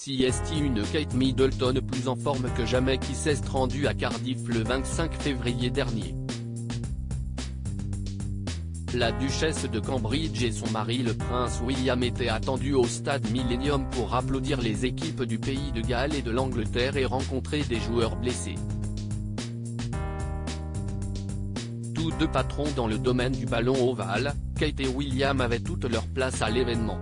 CST. Une Kate Middleton plus en forme que jamais qui s'est rendue à Cardiff le 25 février dernier. La duchesse de Cambridge et son mari le prince William étaient attendus au stade Millennium pour applaudir les équipes du pays de Galles et de l'Angleterre et rencontrer des joueurs blessés. Tous deux patrons dans le domaine du ballon ovale, Kate et William avaient toute leur place à l'événement.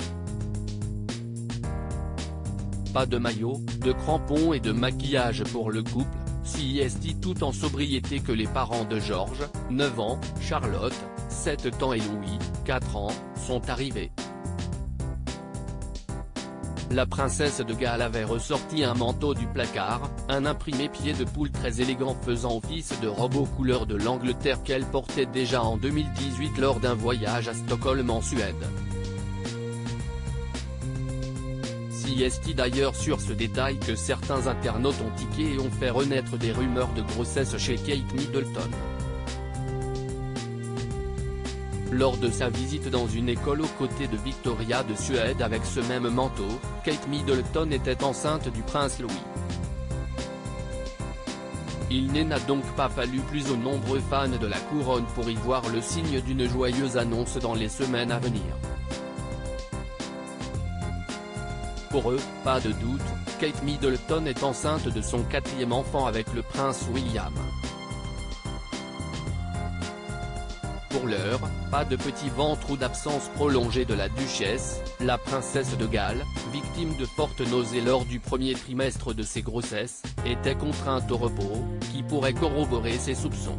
Pas de maillot, de crampons et de maquillage pour le couple, CST tout en sobriété que les parents de George, 9 ans, Charlotte, 7 ans et Louis, 4 ans, sont arrivés. La princesse de Galles avait ressorti un manteau du placard, un imprimé pied de poule très élégant faisant office de robe aux couleurs de l'Angleterre qu'elle portait déjà en 2018 lors d'un voyage à Stockholm en Suède. CST d'ailleurs sur ce détail que certains internautes ont tiqué et ont fait renaître des rumeurs de grossesse chez Kate Middleton. Lors de sa visite dans une école aux côtés de Victoria de Suède avec ce même manteau, Kate Middleton était enceinte du prince Louis. Il n'a donc pas fallu plus aux nombreux fans de la couronne pour y voir le signe d'une joyeuse annonce dans les semaines à venir. Pour eux, pas de doute, Kate Middleton est enceinte de son 4e enfant avec le prince William. Pour l'heure, pas de petit ventre ou d'absence prolongée de la duchesse, la princesse de Galles, victime de fortes nausées lors du premier trimestre de ses grossesses, était contrainte au repos, qui pourrait corroborer ses soupçons.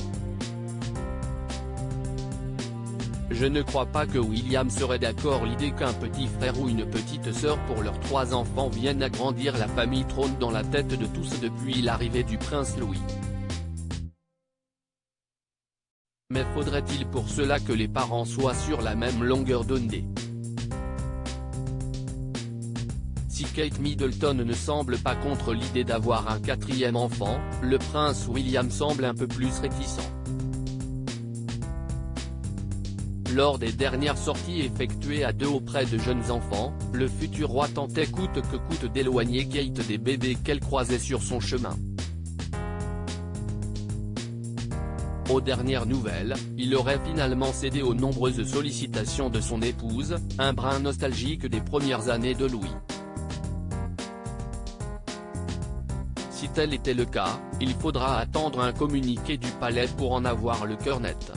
Je ne crois pas que William serait d'accord l'idée qu'un petit frère ou une petite sœur pour leurs 3 enfants viennent agrandir la famille trône dans la tête de tous depuis l'arrivée du prince Louis. Mais faudrait-il pour cela que les parents soient sur la même longueur d'onde? Si Kate Middleton ne semble pas contre l'idée d'avoir un 4e enfant, le prince William semble un peu plus réticent. Lors des dernières sorties effectuées à deux auprès de jeunes enfants, le futur roi tentait coûte que coûte d'éloigner Kate des bébés qu'elle croisait sur son chemin. Aux dernières nouvelles, il aurait finalement cédé aux nombreuses sollicitations de son épouse, un brin nostalgique des premières années de Louis. Si tel était le cas, il faudra attendre un communiqué du palais pour en avoir le cœur net.